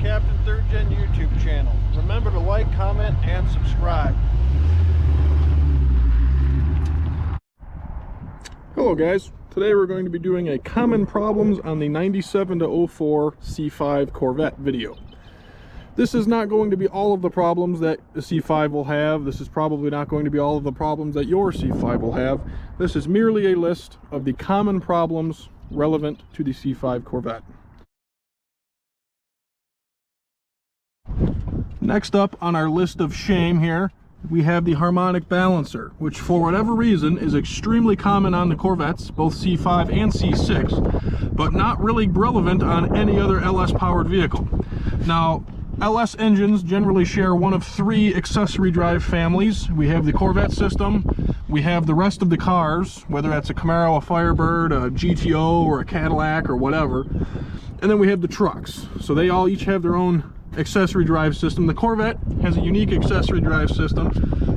Captain ThirdGen YouTube channel. Remember to like, comment, and subscribe. Hello guys, today we're going to be doing a common problems on the 97 to 04 C5 Corvette video. This is not going to be all of the problems that the C5 will have. This is probably not going to be all of the problems that your C5 will have. This is merely a list of the common problems relevant to the C5 Corvette. Next up on our list of shame here, we have the harmonic balancer, which for whatever reason is extremely common on the Corvettes, both C5 and C6, but not really relevant on any other LS powered vehicle. Now, LS engines generally share one of three accessory drive families. We have the Corvette system, we have the rest of the cars, whether that's a Camaro, a Firebird, a GTO, or a Cadillac, or whatever, and then we have the trucks. So they all each have their own accessory drive system. The Corvette has a unique accessory drive system,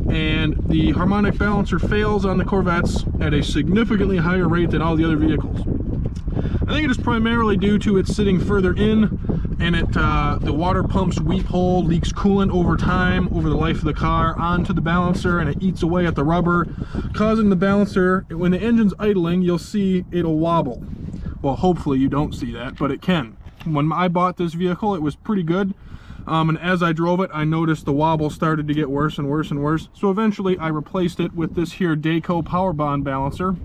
and the harmonic balancer fails on the Corvettes at a significantly higher rate than all the other vehicles. I think it is primarily due to it sitting further in, and the water pump's weep hole leaks coolant over time, over the life of the car, onto the balancer, and it eats away at the rubber, causing the balancer, when the engine's idling, you'll see it'll wobble. Well, hopefully you don't see that, but it can. When I bought this vehicle, it was pretty good. And as I drove it, I noticed the wobble started to get worse and worse and worse. So eventually I replaced it with this here Dayco Power Bond balancer.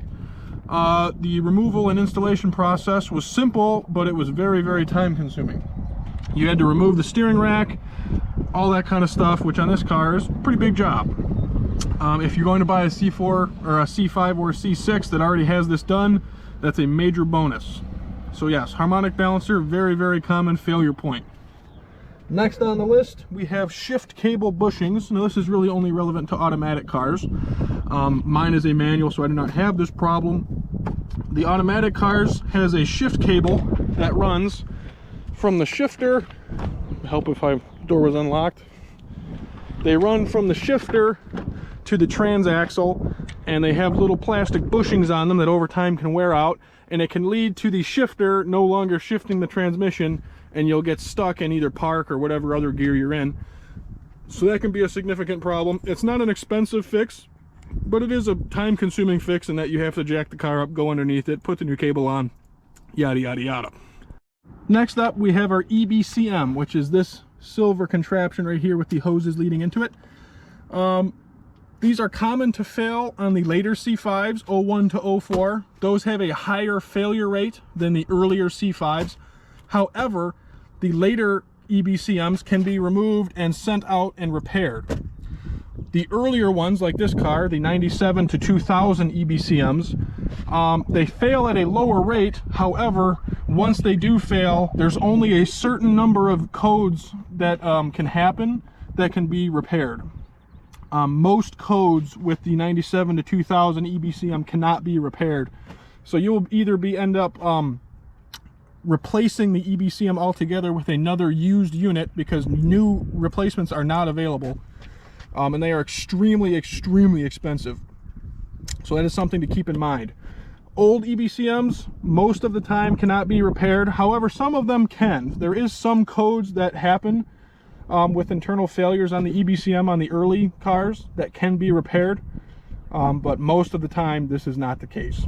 The removal and installation process was simple, but it was very, very time consuming. You had to remove the steering rack, all that kind of stuff, which on this car is a pretty big job. If you're going to buy a C4 or a C5 or a C6 that already has this done, that's a major bonus. So yes, harmonic balancer, very, very common failure point. Next on the list, we have shift cable bushings. Now this is really only relevant to automatic cars. Mine is a manual, so I do not have this problem. The automatic cars has a shift cable that runs from the shifter. Help if my door was unlocked. They run from the shifter to the transaxle, and they have little plastic bushings on them that over time can wear out, and it can lead to the shifter no longer shifting the transmission, and you'll get stuck in either park or whatever other gear you're in. So that can be a significant problem. It's not an expensive fix, but it is a time-consuming fix in that you have to jack the car up, go underneath it, put the new cable on, yada yada yada. Next up, we have our EBCM, which is this silver contraption right here with the hoses leading into it. These are common to fail on the later C5s, 01 to 04. Those have a higher failure rate than the earlier C5s. However, the later EBCMs can be removed and sent out and repaired. The earlier ones, like this car, the 97 to 2000 EBCMs, they fail at a lower rate. However, once they do fail, there's only a certain number of codes that can happen that can be repaired. Most codes with the 97 to 2000 EBCM cannot be repaired. So you'll either end up replacing the EBCM altogether with another used unit, because new replacements are not available, and they are extremely, extremely expensive. So that is something to keep in mind. Old EBCMs most of the time cannot be repaired. However, some of them can. There is some codes that happen with internal failures on the EBCM on the early cars that can be repaired, but most of the time this is not the case.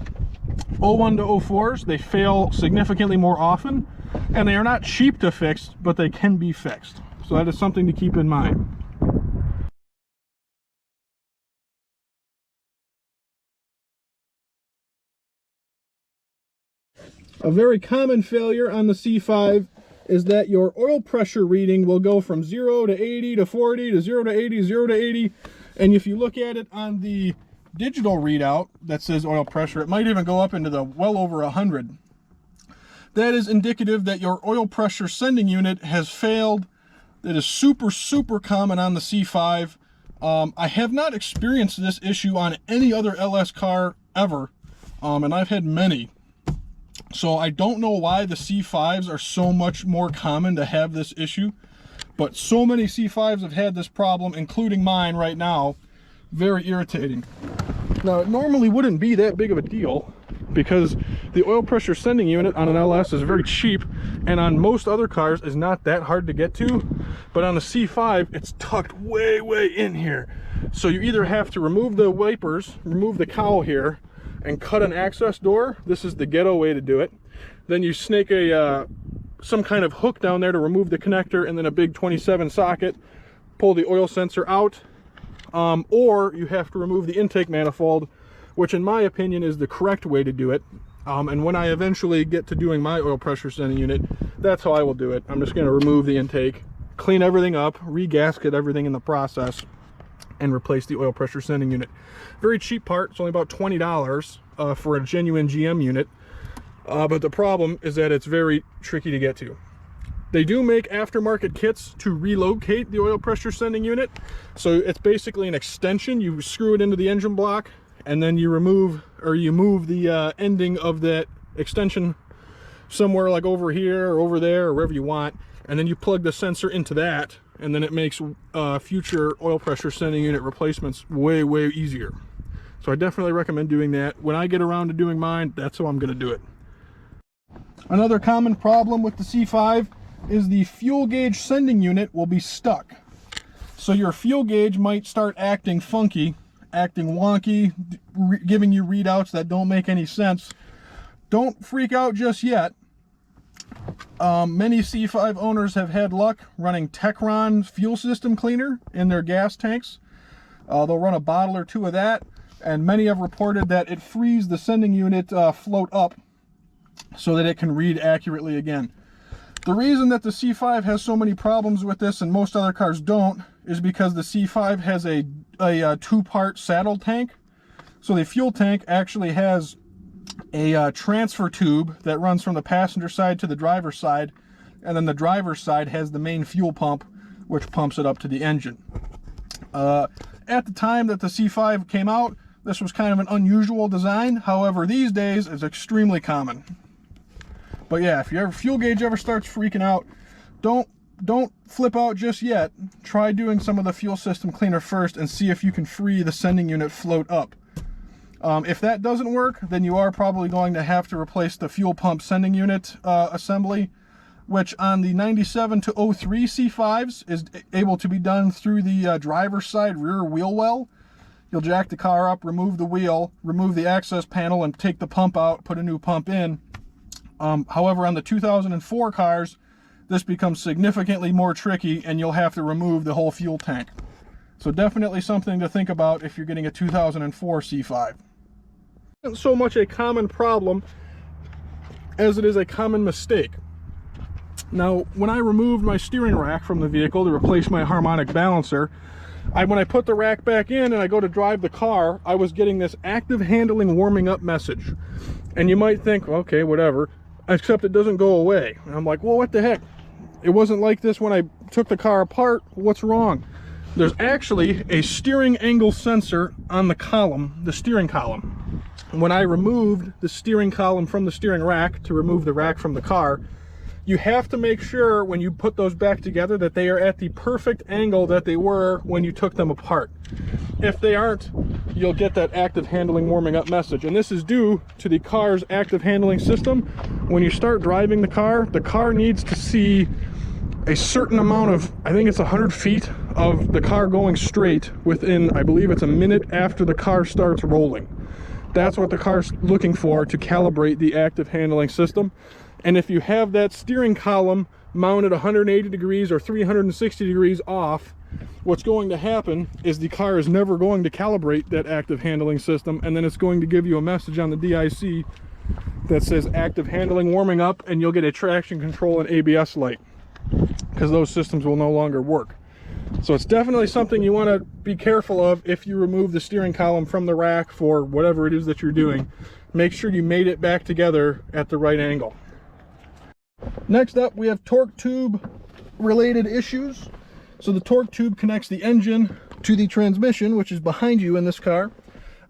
01 to 04s, they fail significantly more often, and they are not cheap to fix, but they can be fixed. So that is something to keep in mind. A very common failure on the C5 is that your oil pressure reading will go from 0 to 80 to 40 to 0 to 80, 0 to 80, and if you look at it on the digital readout that says oil pressure, it might even go up into the well over 100. That is indicative that your oil pressure sending unit has failed. That is super, super common on the C5. I have not experienced this issue on any other LS car ever, and I've had many. So I don't know why the C5s are so much more common to have this issue, but so many C5s have had this problem, including mine right now. Very irritating. Now, it normally wouldn't be that big of a deal, because the oil pressure sending unit on an LS is very cheap, and on most other cars is not that hard to get to, but on the C5 it's tucked way in here. So you either have to remove the wipers, remove the cowl here, and cut an access door. This is the ghetto way to do it. Then you snake a some kind of hook down there to remove the connector, and then a big 27 socket, pull the oil sensor out, or you have to remove the intake manifold, which in my opinion is the correct way to do it. And when I eventually get to doing my oil pressure sending unit, that's how I will do it. I'm just going to remove the intake, clean everything up, re-gasket everything in the process, and replace the oil pressure sending unit. Very cheap part. It's only about $20 for a genuine GM unit. But the problem is that it's very tricky to get to. They do make aftermarket kits to relocate the oil pressure sending unit. So it's basically an extension. You screw it into the engine block, and then you remove, or you move the ending of that extension somewhere like over here or over there or wherever you want, and then you plug the sensor into that, and then it makes future oil pressure sending unit replacements way easier. So I definitely recommend doing that. When I get around to doing mine, that's how I'm going to do it. Another common problem with the C5 is the fuel gauge sending unit will be stuck. So your fuel gauge might start acting funky, acting wonky, giving you readouts that don't make any sense. Don't freak out just yet. Many C5 owners have had luck running Techron fuel system cleaner in their gas tanks. They'll run a bottle or two of that, and many have reported that it frees the sending unit float up so that it can read accurately again. The reason that the C5 has so many problems with this and most other cars don't is because the C5 has a two-part saddle tank. So the fuel tank actually has a transfer tube that runs from the passenger side to the driver's side, and then the driver's side has the main fuel pump, which pumps it up to the engine. At the time that the C5 came out, this was kind of an unusual design. However, these days it's extremely common. But yeah, if your fuel gauge ever starts freaking out, don't flip out just yet. Try doing some of the fuel system cleaner first and see if you can free the sending unit float up. If that doesn't work, then you are probably going to have to replace the fuel pump sending unit assembly, which on the 97 to 03 C5s is able to be done through the driver's side rear wheel well. You'll jack the car up, remove the wheel, remove the access panel, and take the pump out, put a new pump in. However, on the 2004 cars, this becomes significantly more tricky, and you'll have to remove the whole fuel tank. So definitely something to think about if you're getting a 2004 C5. It's so much a common problem as it is a common mistake. Now, when I removed my steering rack from the vehicle to replace my harmonic balancer, when I put the rack back in and I go to drive the car, I was getting this active handling warming up message. And you might think, okay, whatever, except it doesn't go away. And I'm like, well, what the heck? It wasn't like this when I took the car apart. What's wrong? There's actually a steering angle sensor on the column, the steering column. When I removed the steering column from the steering rack to remove the rack from the car, you have to make sure when you put those back together that they are at the perfect angle that they were when you took them apart. If they aren't, you'll get that active handling warming up message. And this is due to the car's active handling system. When you start driving the car needs to see a certain amount of, I think it's 100 feet of the car going straight within, I believe it's a minute after the car starts rolling. That's what the car's looking for to calibrate the active handling system. And if you have that steering column mounted 180 degrees or 360 degrees off, what's going to happen is the car is never going to calibrate that active handling system, and then it's going to give you a message on the DIC that says active handling warming up, and you'll get a traction control and ABS light, because those systems will no longer work. So it's definitely something you want to be careful of if you remove the steering column from the rack for whatever it is that you're doing. Make sure you made it back together at the right angle. Next up, we have torque tube related issues. So the torque tube connects the engine to the transmission, which is behind you in this car.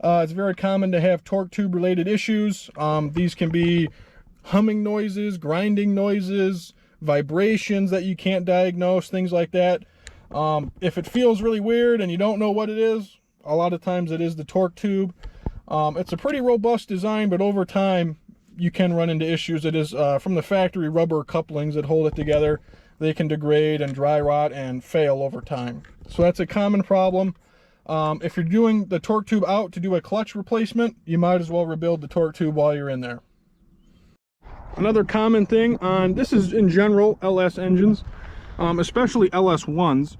It's very common to have torque tube related issues. These can be humming noises, grinding noises, vibrations that you can't diagnose, things like that. If it feels really weird and you don't know what it is, a lot of times it is the torque tube. It's a pretty robust design, but over time you can run into issues. It is from the factory rubber couplings that hold it together. They can degrade and dry rot and fail over time. So that's a common problem. If you're doing the torque tube out to do a clutch replacement, you might as well rebuild the torque tube while you're in there. Another common thing on, this is in general LS engines, especially LS1s,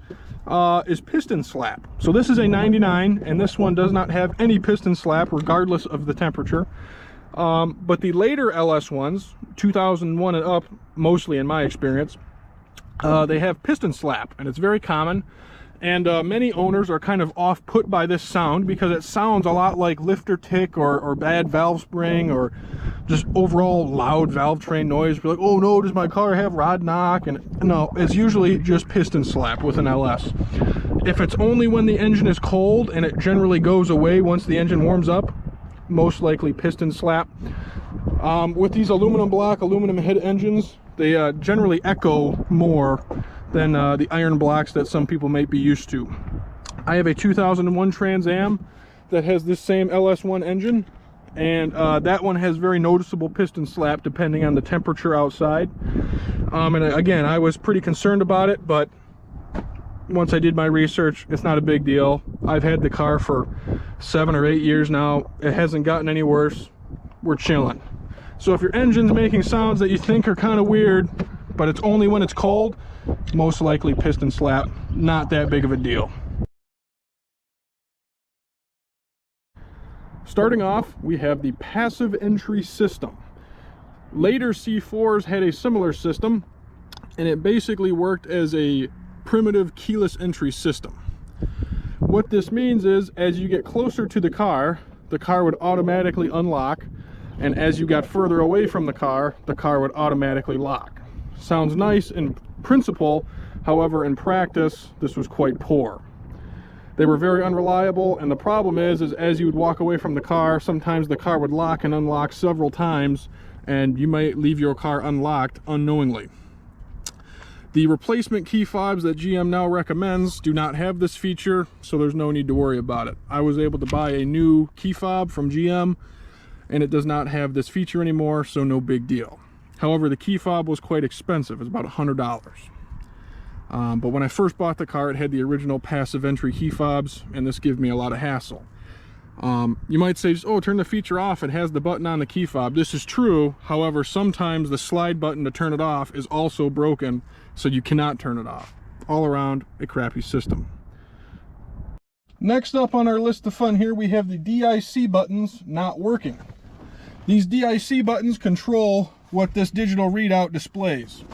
is piston slap. So this is a 99, and this one does not have any piston slap regardless of the temperature. But the later LS1s, 2001 and up, mostly in my experience, they have piston slap, and it's very common. And many owners are kind of off-put by this sound because it sounds a lot like lifter tick or bad valve spring or just overall loud valve train noise. Be like, oh no, does my car have rod knock? And no, it's usually just piston slap with an LS. If it's only when the engine is cold, and it generally goes away once the engine warms up, most likely piston slap. With these aluminum block, aluminum head engines, they generally echo more than the iron blocks that some people might be used to. I have a 2001 Trans Am that has this same LS1 engine, and that one has very noticeable piston slap depending on the temperature outside. And again, I was pretty concerned about it, but once I did my research, it's not a big deal. I've had the car for 7 or 8 years now. It hasn't gotten any worse. We're chilling. So if your engine's making sounds that you think are kind of weird, but it's only when it's cold, most likely piston slap. Not that big of a deal. Starting off, we have the passive entry system. Later C4s had a similar system, and it basically worked as a primitive keyless entry system. What this means is, as you get closer to the car would automatically unlock, and as you got further away from the car would automatically lock. Sounds nice in principle, however in practice this was quite poor. They were very unreliable, and the problem is as you would walk away from the car, sometimes the car would lock and unlock several times, and you might leave your car unlocked unknowingly. The replacement key fobs that GM now recommends do not have this feature, so there's no need to worry about it. I was able to buy a new key fob from GM, and it does not have this feature anymore, so no big deal. However, the key fob was quite expensive. It's about $100. But when I first bought the car, it had the original passive entry key fobs, and this gave me a lot of hassle. You might say, oh, turn the feature off, it has the button on the key fob. This is true, however, sometimes the slide button to turn it off is also broken, so you cannot turn it off. All around, a crappy system. Next up on our list of fun here, we have the DIC buttons not working. These DIC buttons control what this digital readout displays.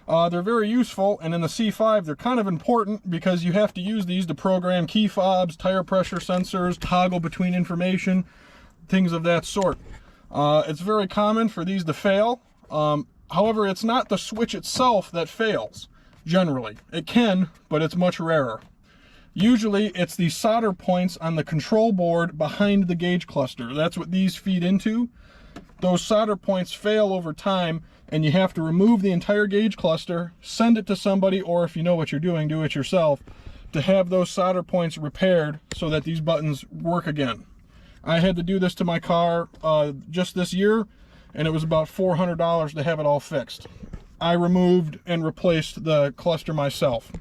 They're very useful, and in the C5 they're kind of important because you have to use these to program key fobs, tire pressure sensors, toggle between information, things of that sort. It's very common for these to fail. However, it's not the switch itself that fails, generally. It can, but it's much rarer. Usually it's the solder points on the control board behind the gauge cluster. That's what these feed into. Those solder points fail over time, and you have to remove the entire gauge cluster, send it to somebody, or if you know what you're doing, do it yourself, to have those solder points repaired so that these buttons work again. I had to do this to my car just this year, and it was about $400 to have it all fixed. I removed and replaced the cluster myself.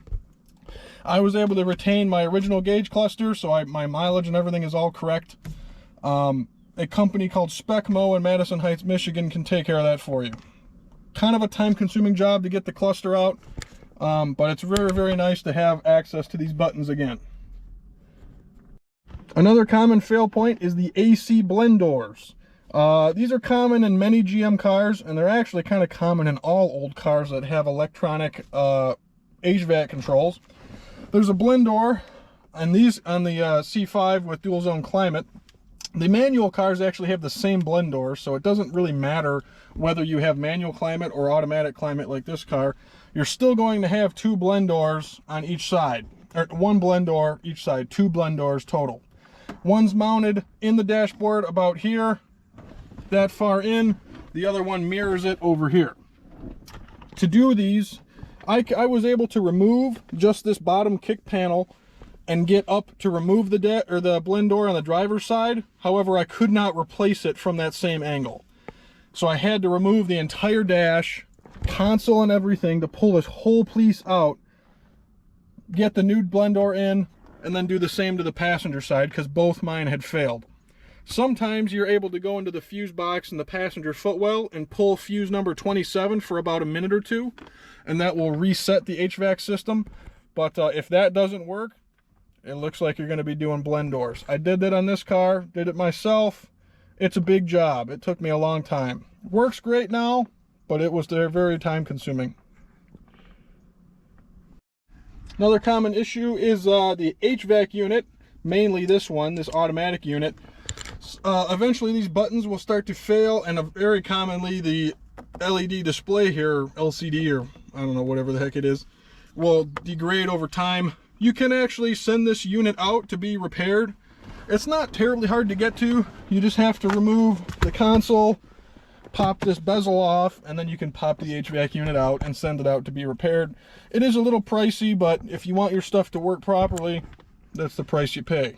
I was able to retain my original gauge cluster, so my mileage and everything is all correct. A company called Specmo in Madison Heights, Michigan can take care of that for you. Kind of a time-consuming job to get the cluster out, but it's very, very nice to have access to these buttons again. Another common fail point is the AC blend doors. These are common in many GM cars, and they're actually kind of common in all old cars that have electronic HVAC controls. There's a blend door, and these on the C5 with dual zone climate. The manual cars actually have the same blend door, so it doesn't really matter whether you have manual climate or automatic climate like this car. You're still going to have two blend doors on each side, or one blend door each side, two blend doors total. One's mounted in the dashboard about here, that far in. The other one mirrors it over here. To do these, I was able to remove just this bottom kick panel and get up to remove the blend door on the driver's side. However, I could not replace it from that same angle. So I had to remove the entire dash, console and everything to pull this whole piece out, get the new blend door in, and then do the same to the passenger side because both mine had failed. Sometimes you're able to go into the fuse box in the passenger footwell and pull fuse number 27 for about a minute or two, and that will reset the HVAC system. But if that doesn't work, it looks like you're going to be doing blend doors. I did that on this car, did it myself. It's a big job. It took me a long time. Works great now, but it was very time consuming. Another common issue is the HVAC unit, mainly this one, this automatic unit. Eventually these buttons will start to fail, and very commonly the LED display here, LCD, or I don't know, whatever the heck it is, will degrade over time. You can actually send this unit out to be repaired. It's not terribly hard to get to. You just have to remove the console, pop this bezel off, and then you can pop the HVAC unit out and send it out to be repaired. It is a little pricey, but if you want your stuff to work properly, that's the price you pay.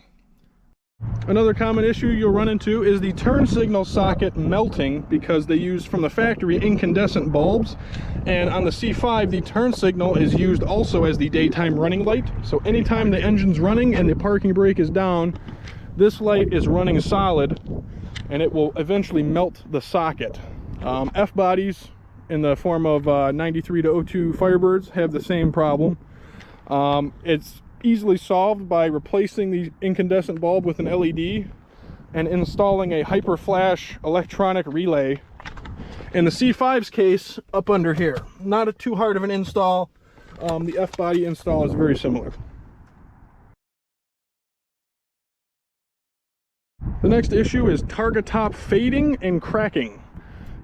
Another common issue you'll run into is the turn signal socket melting because they use from the factory incandescent bulbs, and on the C5 the turn signal is used also as the daytime running light. So anytime the engine's running and the parking brake is down, this light is running solid and it will eventually melt the socket. F-bodies in the form of 93 to 02 Firebirds have the same problem. It's easily solved by replacing the incandescent bulb with an LED and installing a hyper flash electronic relay. In the C5's case, up under here. Not too hard of an install. The F-body install is very similar. The next issue is targa top fading and cracking.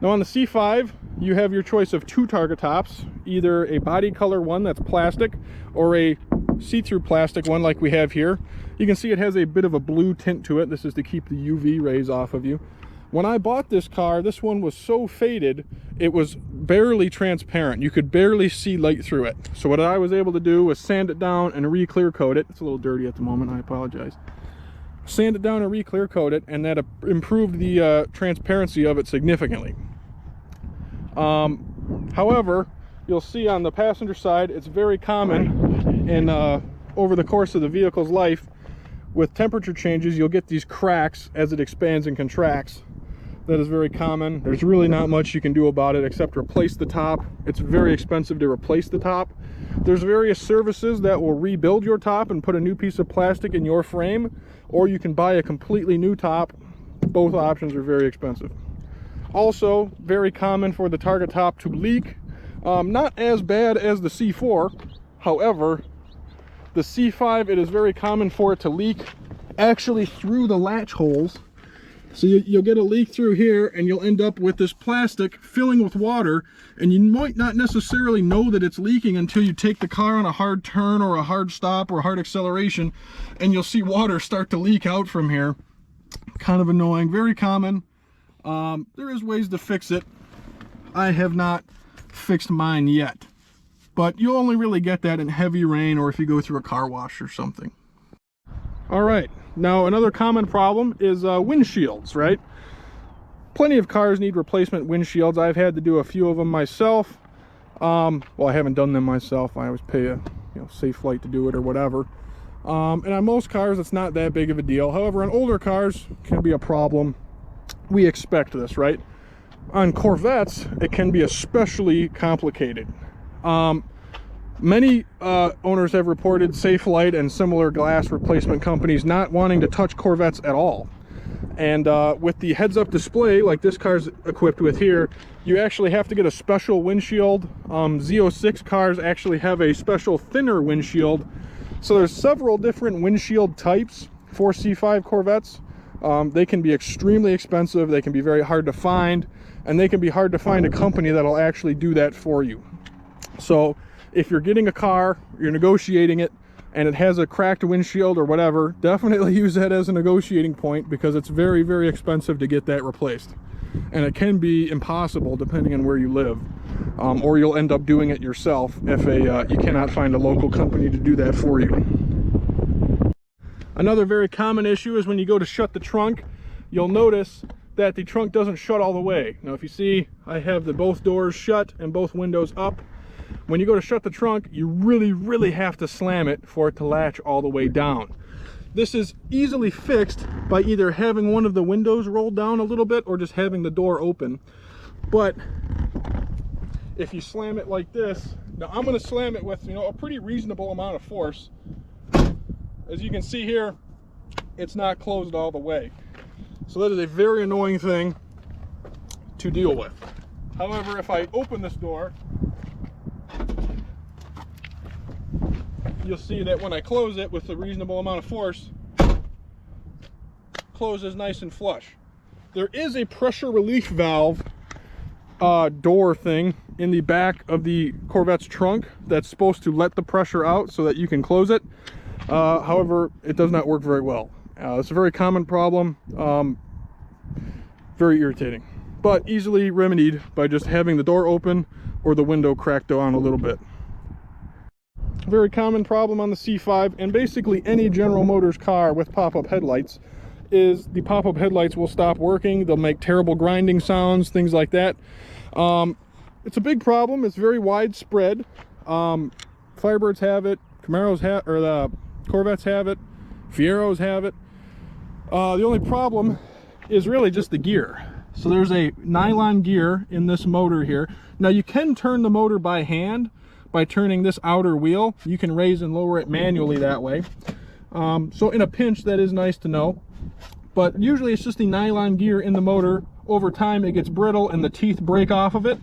Now on the C5, you have your choice of two targa tops, either a body color one that's plastic or a see-through plastic one like we have here. You can see it has a bit of a blue tint to it. This is to keep the UV rays off of you. When I bought this car, this one was so faded, it was barely transparent. You could barely see light through it. So what I was able to do was sand it down and re-clear coat it. It's a little dirty at the moment, I apologize. Sand it down and re-clear coat it, and that improved the transparency of it significantly. However, you'll see on the passenger side, it's very common in over the course of the vehicle's life, with temperature changes, you'll get these cracks as it expands and contracts. That is very common. There's really not much you can do about it except replace the top. It's very expensive to replace the top. There's various services that will rebuild your top and put a new piece of plastic in your frame, or you can buy a completely new top. Both options are very expensive. Also, very common for the targa top to leak. Not as bad as the C4. However, the C5, it is very common for it to leak actually through the latch holes. So you'll get a leak through here, and you'll end up with this plastic filling with water, and you might not necessarily know that it's leaking until you take the car on a hard turn or a hard stop or a hard acceleration, and you'll see water start to leak out from here. Kind of annoying, very common. There is ways to fix it. I have not fixed mine yet, but you'll only really get that in heavy rain or if you go through a car wash or something. All right, now another common problem is windshields, right? Plenty of cars need replacement windshields. I've had to do a few of them myself. Well, I haven't done them myself. I always pay a Safe Flight to do it or whatever. And on most cars, it's not that big of a deal. However, on older cars, it can be a problem. We expect this, right? On Corvettes, it can be especially complicated. Many owners have reported Safelite and similar glass replacement companies not wanting to touch Corvettes at all. And with the heads-up display, like this car's equipped with here, you actually have to get a special windshield. Z06 cars actually have a special thinner windshield. So there's several different windshield types for C5 Corvettes. They can be extremely expensive, they can be very hard to find, and they can be hard to find a company that'll actually do that for you. So if you're getting a car, you're negotiating it, and it has a cracked windshield or whatever, definitely use that as a negotiating point, because it's very, very expensive to get that replaced. And it can be impossible depending on where you live. Or you'll end up doing it yourself if you cannot find a local company to do that for you. Another very common issue is when you go to shut the trunk, you'll notice that the trunk doesn't shut all the way. Now if you see, I have both doors shut and both windows up. When you go to shut the trunk, you really have to slam it for it to latch all the way down. This is easily fixed by either having one of the windows rolled down a little bit or just having the door open. But if you slam it like this, now I'm going to slam it with, a pretty reasonable amount of force. As you can see here, it's not closed all the way. So that is a very annoying thing to deal with. However, if I open this door, you'll see that when I close it with a reasonable amount of force, closes nice and flush. There is a pressure relief valve door thing in the back of the Corvette's trunk that's supposed to let the pressure out so that you can close it. However, it does not work very well. It's a very common problem, very irritating, but easily remedied by just having the door open or the window cracked down a little bit. Very common problem on the C5 and basically any General Motors car with pop-up headlights is the pop-up headlights will stop working. They'll make terrible grinding sounds, things like that. It's a big problem. It's very widespread. Firebirds have it, Camaros have, or the Corvettes have it, Fieros have it. The only problem is really just the gear. So there's a nylon gear in this motor here. Now you can turn the motor by hand by turning this outer wheel. You can raise and lower it manually that way. So in a pinch, that is nice to know. But usually it's just the nylon gear in the motor. Over time it gets brittle and the teeth break off of it.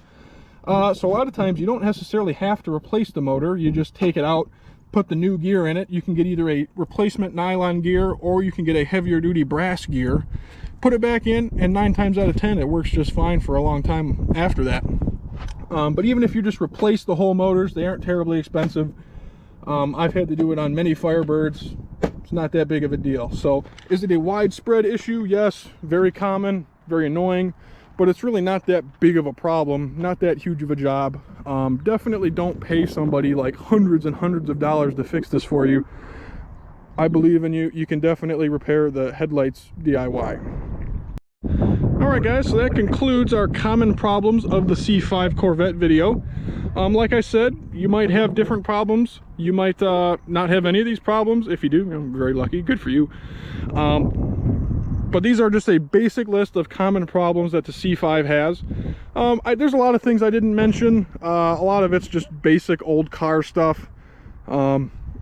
So a lot of times you don't necessarily have to replace the motor. You just take it out, put the new gear in it. You can get either a replacement nylon gear or you can get a heavier duty brass gear. Put it back in, and 9 times out of 10 it works just fine for a long time after that. But even if you just replace the whole motors, they aren't terribly expensive. I've had to do it on many Firebirds. It's not that big of a deal. So is it a widespread issue? Yes, very common, very annoying, but it's really not that big of a problem, not that huge of a job. Definitely don't pay somebody like hundreds and hundreds of dollars to fix this for you. I believe in you. You can definitely repair the headlights DIY. Alright guys, so that concludes our common problems of the C5 Corvette video. Like I said, you might have different problems. You might not have any of these problems. If you do, I'm very lucky. Good for you. But these are just a basic list of common problems that the C5 has. There's a lot of things I didn't mention. A lot of it's just basic old car stuff.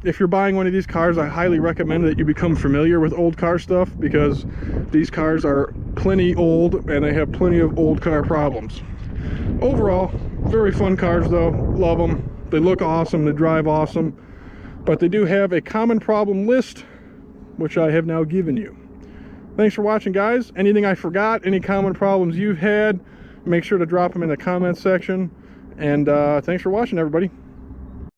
If you're buying one of these cars, I highly recommend that you become familiar with old car stuff, because these cars are plenty old and they have plenty of old car problems. Overall, very fun cars though. Love them. They look awesome, they drive awesome, but they do have a common problem list, which I have now given you. Thanks for watching, guys. Anything I forgot, any common problems you've had, make sure to drop them in the comments section. And thanks for watching, everybody.